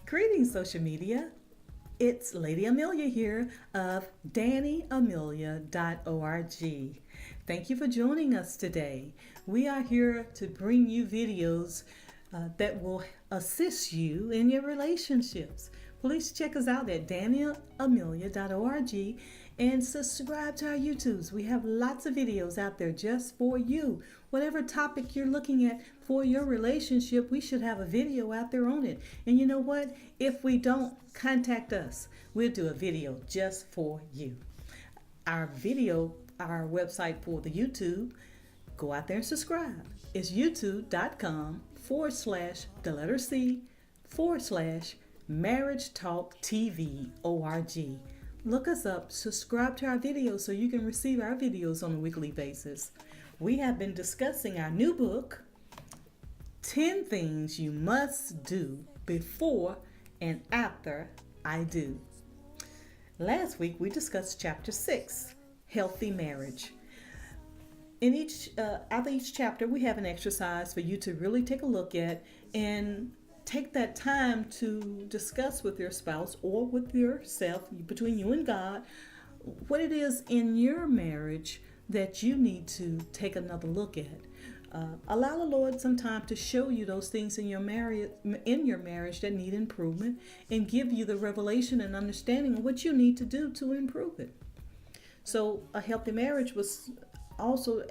Greetings, social media. It's Lady Amelia here of DannyAmelia.org. Thank you for joining us today. We are here to bring you videos that will assist you in your relationships. Please check us out at DannyAmelia.org and subscribe to our YouTubes. We have lots of videos out there just for you. Whatever topic you're looking at for your relationship, we should have a video out there on it. And you know what? If we don't, contact us. We'll do a video just for you. Our website for the YouTube, go out there and subscribe. It's youtube.com/C/MarriageTalk TV ORG. Look us up, subscribe to our videos so you can receive our videos on a weekly basis. We have been discussing our new book, 10 Things You Must Do Before and After I Do. Last week we discussed Chapter 6, Healthy Marriage. After each chapter, we have an exercise for you to really take a look at and take that time to discuss with your spouse or with yourself, between you and God, what it is in your marriage that you need to take another look at. Allow the Lord some time to show you those things in your marriage that need improvement, and give you the revelation and understanding of what you need to do to improve it. So a healthy marriage was also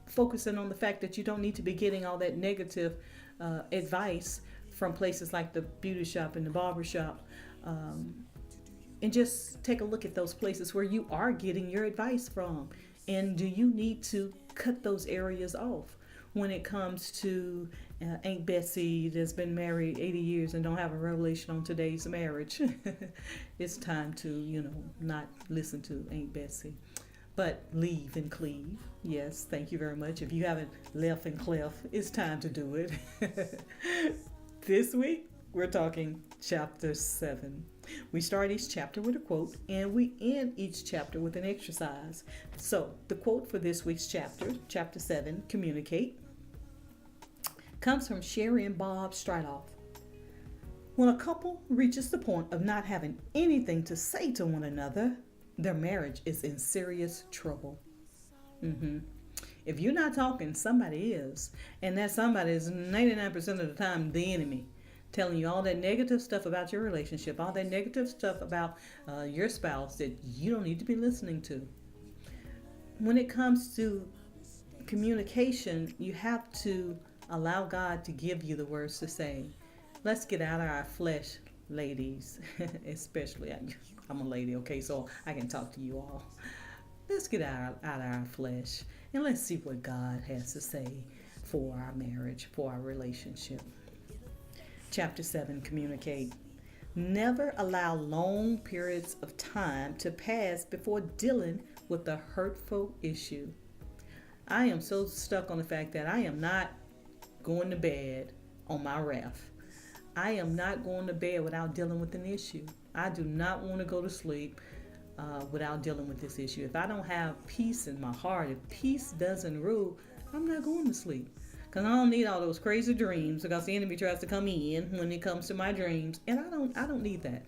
focusing on the fact that you don't need to be getting all that negative advice from places like the beauty shop and the barber shop, and just take a look at those places where you are getting your advice from. And do you need to cut those areas off? When it comes to Aunt Betsy that's been married 80 years and don't have a revelation on today's marriage, it's time to, not listen to Aunt Betsy, but leave and cleave. Yes, thank you very much. If you haven't left and cleft, it's time to do it. This week, we're talking Chapter 7. We start each chapter with a quote, and we end each chapter with an exercise. So, the quote for this week's chapter, Chapter 7, Communicate, comes from Sherry and Bob Stridoff. When a couple reaches the point of not having anything to say to one another, their marriage is in serious trouble. If you're not talking, somebody is. And that somebody is 99% of the time the enemy, telling you all that negative stuff about your relationship, all that negative stuff about your spouse that you don't need to be listening to. When it comes to communication, you have to allow God to give you the words to say. Let's get out of our flesh, ladies. Especially, I'm a lady, okay, so I can talk to you all. Let's get out of our flesh and let's see what God has to say for our marriage, for our relationship. Chapter 7, Communicate. Never allow long periods of time to pass before dealing with a hurtful issue. I am so stuck on the fact that I am not going to bed on my wrath. I am not going to bed without dealing with an issue. I do not want to go to sleep without dealing with this issue. If I don't have peace in my heart, if peace doesn't rule, I'm not going to sleep. Because I don't need all those crazy dreams, because the enemy tries to come in when it comes to my dreams. And I don't need that.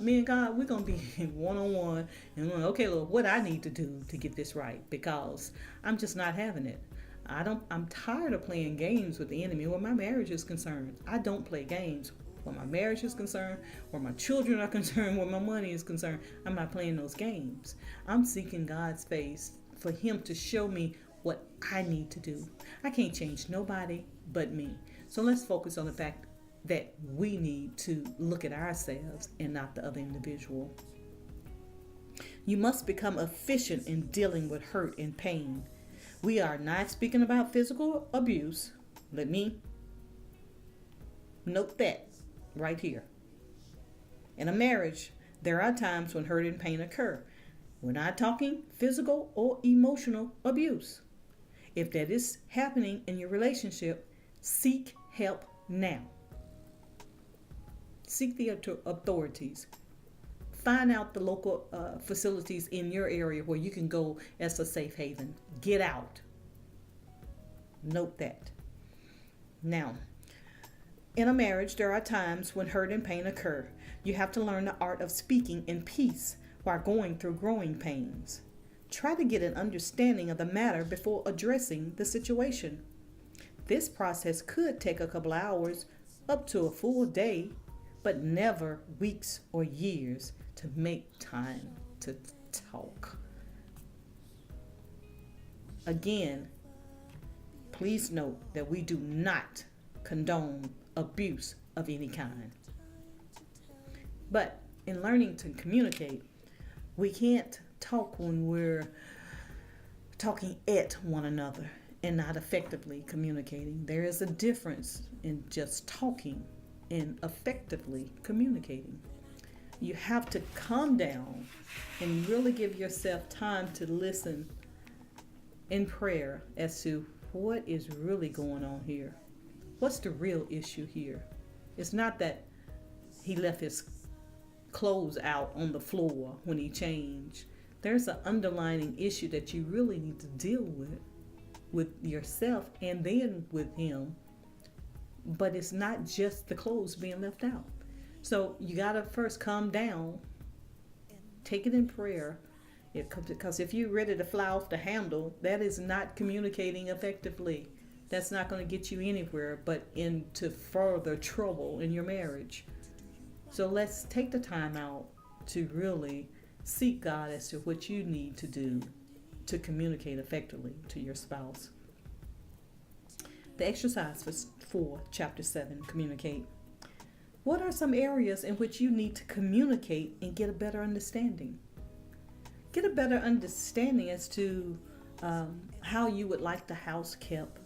Me and God, we're going to be one-on-one. And we're like, okay, Lord, what I need to do to get this right? Because I'm just not having it. I'm tired of playing games with the enemy where my marriage is concerned. I don't play games where my marriage is concerned, where my children are concerned, where my money is concerned. I'm not playing those games. I'm seeking God's face for Him to show me what I need to do. I can't change nobody but me. So let's focus on the fact that we need to look at ourselves and not the other individual. You must become efficient in dealing with hurt and pain. We are not speaking about physical abuse. Let me note that right here. In a marriage, there are times when hurt and pain occur. We're not talking physical or emotional abuse. If that is happening in your relationship, seek help now. Seek the authorities. Find out the local facilities in your area where you can go as a safe haven. Get out. Note that. Now, In a marriage, there are times when hurt and pain occur. You have to learn the art of speaking in peace while going through growing pains. Try to get an understanding of the matter before addressing the situation. This process could take a couple hours, up to a full day, but never weeks or years to make time to talk. Again, please note that we do not condone abuse of any kind. But in learning to communicate, we can't talk when we're talking at one another and not effectively communicating. There is a difference in just talking and effectively communicating. You have to calm down and really give yourself time to listen in prayer as to what is really going on here. What's the real issue here? It's not that he left his clothes out on the floor when he changed. There's an underlying issue that you really need to deal with yourself and then with him. But it's not just the clothes being left out. So you got to first calm down, take it in prayer, because if you're ready to fly off the handle, that is not communicating effectively. That's not going to get you anywhere but into further trouble in your marriage. So let's take the time out to really seek God as to what you need to do to communicate effectively to your spouse. The exercise for chapter 7, communicate. What are some areas in which you need to communicate and get a better understanding? Get a better understanding as to how you would like the house kept,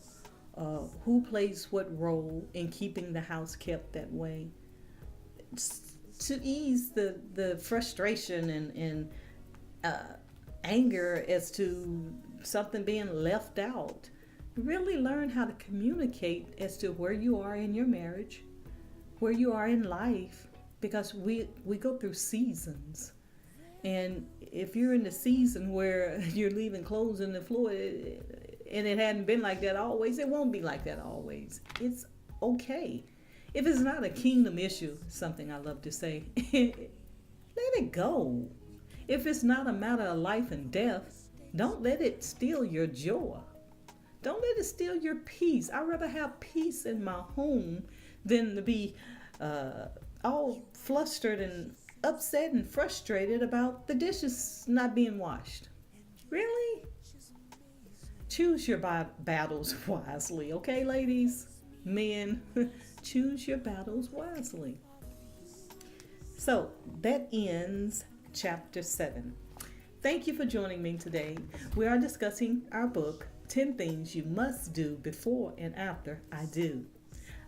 who plays what role in keeping the house kept that way. To ease the frustration and anger as to something being left out. Really learn how to communicate as to where you are in your marriage, where you are in life, because we go through seasons. And if you're in the season where you're leaving clothes on the floor and it hadn't been like that always, it won't be like that always. It's okay. If it's not a kingdom issue, something I love to say, let it go. If it's not a matter of life and death, don't let it steal your joy. Don't let it steal your peace. I'd rather have peace in my home than to be all flustered and upset and frustrated about the dishes not being washed. Really? Choose your battles wisely, okay, ladies? Men, choose your battles wisely. So that ends chapter 7. Thank you for joining me today. We are discussing our book, 10 Things You Must Do Before and After I Do.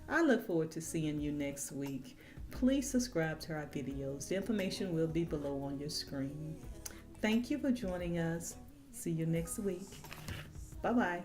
I look forward to seeing you next week. Please subscribe to our videos. The information will be below on your screen. Thank you for joining us. See you next week. Bye-bye.